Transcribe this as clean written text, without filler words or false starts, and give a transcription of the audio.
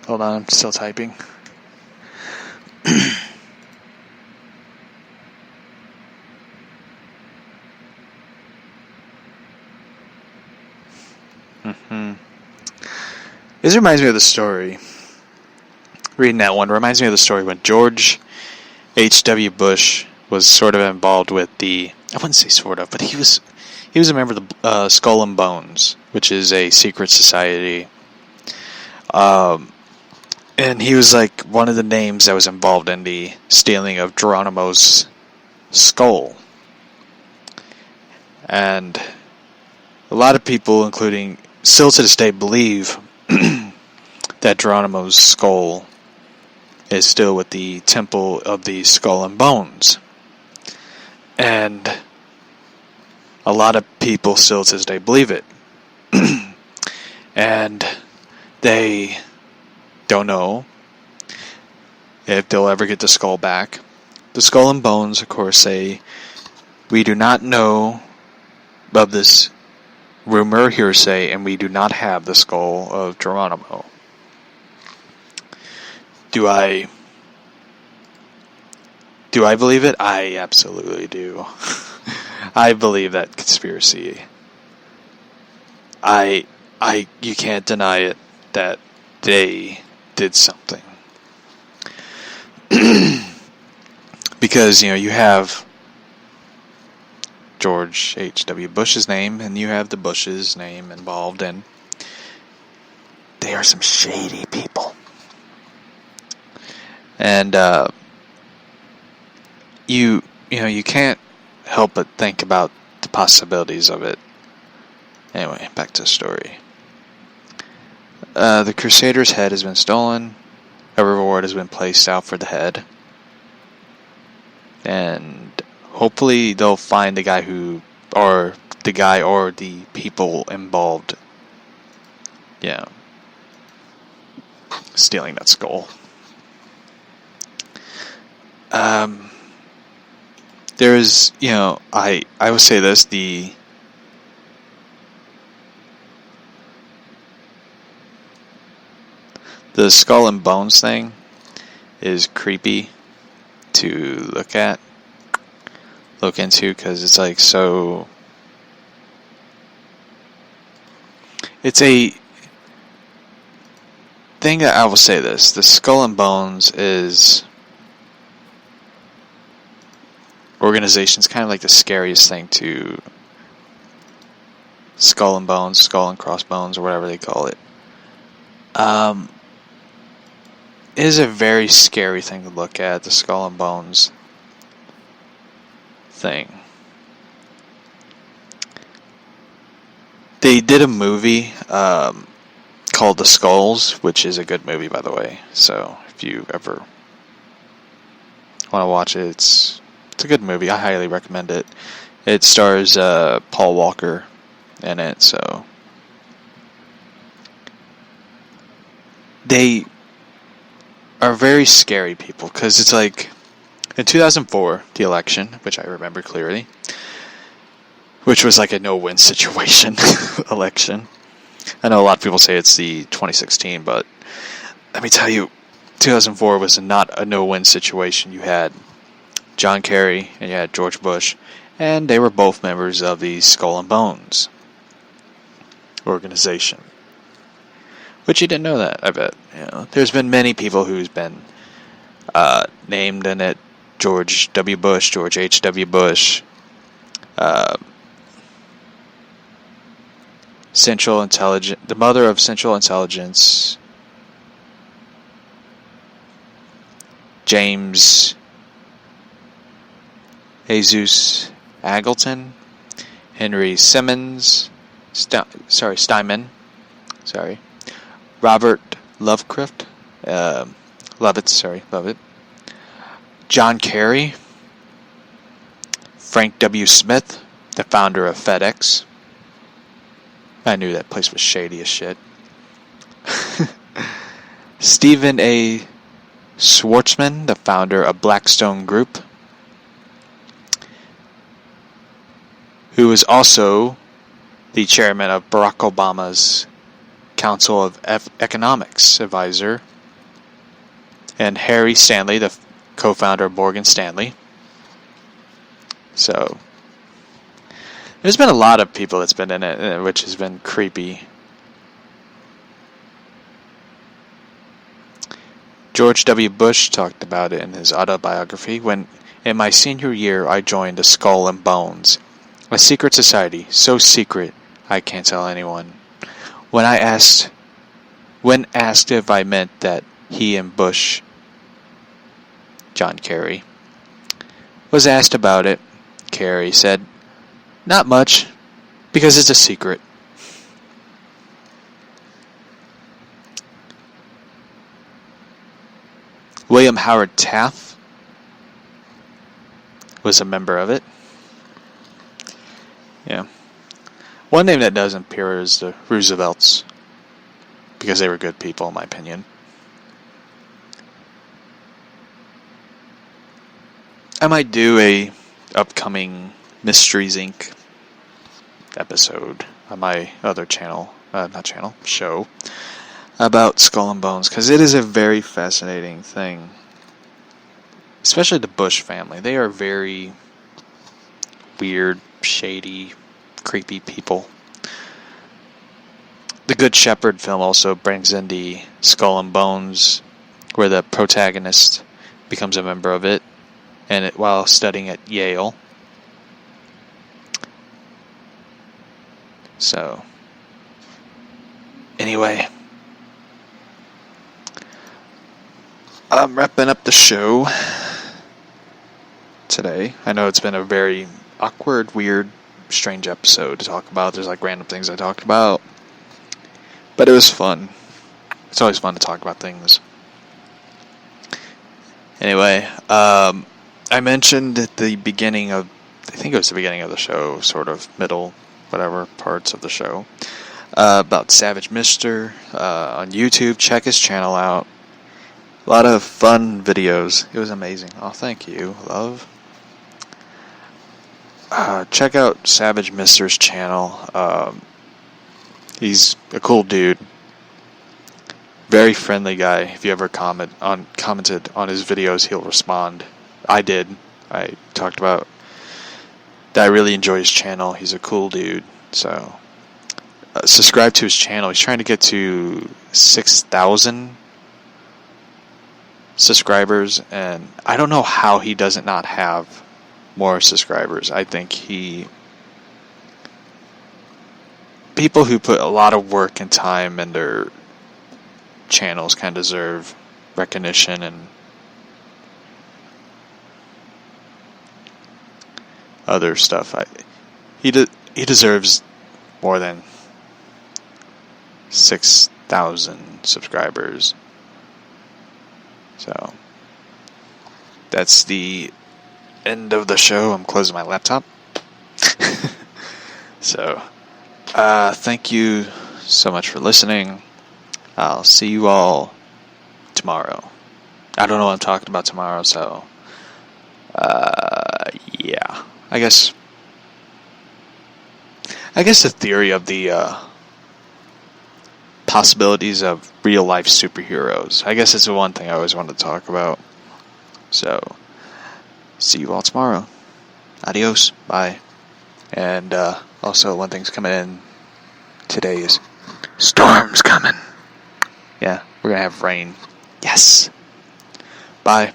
Hold on, I'm still typing. This reminds me of the story. Reading that one reminds me of the story when George H.W. Bush was sort of involved with the... I wouldn't say sort of, but he was a member of the Skull and Bones, which is a secret society. And he was like one of the names that was involved in the stealing of Geronimo's skull. And a lot of people, including still to this day, believe that Geronimo's skull is still with the Temple of the Skull and Bones. And a lot of people still to this day believe it. And they don't know if they'll ever get the skull back. The Skull and Bones, of course, say, we do not know of this rumor or hearsay, and we do not have the skull of Geronimo. Do I believe it? I absolutely do. I believe that conspiracy. You can't deny it that they did something. Because, you have George H.W. Bush's name, and you have the Bush's name involved, and they are some shady people. And, you can't help but think about the possibilities of it. Anyway, back to the story. The Crusader's head has been stolen. A reward has been placed out for the head. And hopefully they'll find the guy or the people involved, stealing that skull. There is, I would say this, the Skull and Bones thing is creepy to look into, because it's like so... It's a thing that I will say this. The Skull and Bones is... organization's kind of like the scariest thing to... Skull and Bones, Skull and Crossbones, or whatever they call it. It is a very scary thing to look at, the Skull and Bones thing. They did a movie called The Skulls, which is a good movie, by the way. So if you ever want to watch it, it's a good movie. I highly recommend it. It stars Paul Walker in it, so they are very scary people, because it's like in 2004, the election, which I remember clearly, which was like a no-win situation election. I know a lot of people say it's the 2016, but let me tell you, 2004 was not a no-win situation. You had John Kerry and you had George Bush, and they were both members of the Skull and Bones organization. But you didn't know that, I bet. There's been many people who's been named in it. George W. Bush, George H.W. Bush, Central Intelligence, the mother of Central Intelligence, James Jesus Angleton, Henry Simmons, Steinman, Robert Lovett, John Kerry, Frank W. Smith, the founder of FedEx. I knew that place was shady as shit. Stephen A. Schwarzman, the founder of Blackstone Group, who was also the chairman of Barack Obama's Council of Economics advisor and Harry Stanley, the co-founder of Morgan Stanley. So there's been a lot of people that's been in it, which has been creepy. George W. Bush talked about it in his autobiography. When in my senior year, I joined the Skull and Bones, a secret society, so secret I can't tell anyone. When asked if I meant that he and Bush, John Kerry, was asked about it, Kerry said, "Not much, because it's a secret." William Howard Taft was a member of it. Yeah. One name that doesn't appear is the Roosevelts, because they were good people, in my opinion. I might do a upcoming Mysteries Inc. episode on my other show, about Skull and Bones, because it is a very fascinating thing. Especially the Bush family. They are very weird, shady, creepy people. The Good Shepherd film also brings in the Skull and Bones, where the protagonist becomes a member of it, and while studying at Yale. So, anyway, I'm wrapping up the show today. I know it's been a very awkward, weird, strange episode to talk about. There's like random things I talked about, but it was fun. It's always fun to talk about things. Anyway, I mentioned at the beginning of, I think it was the beginning of the show, sort of middle, whatever parts of the show, about Savage Mister on YouTube. Check his channel out. A lot of fun videos. It was amazing. Oh, thank you, love. Check out Savage Mister's channel. He's a cool dude. Very friendly guy. If you ever commented on his videos, he'll respond. I did. I talked about that. I really enjoy his channel. He's a cool dude. So, subscribe to his channel. He's trying to get to 6,000 subscribers, and I don't know how he doesn't not have more subscribers. I think people who put a lot of work and time in their channels kind of deserve recognition and other stuff. He deserves more than 6,000 subscribers. So that's the end of the show. I'm closing my laptop. So thank you so much for listening. I'll see you all tomorrow. I don't know what I'm talking about tomorrow, so yeah. I guess the theory of the possibilities of real life superheroes. I guess it's the one thing I always wanted to talk about. So, see you all tomorrow. Adios. Bye. And also, one thing's coming in today is storms coming. Yeah, we're gonna have rain. Yes. Bye.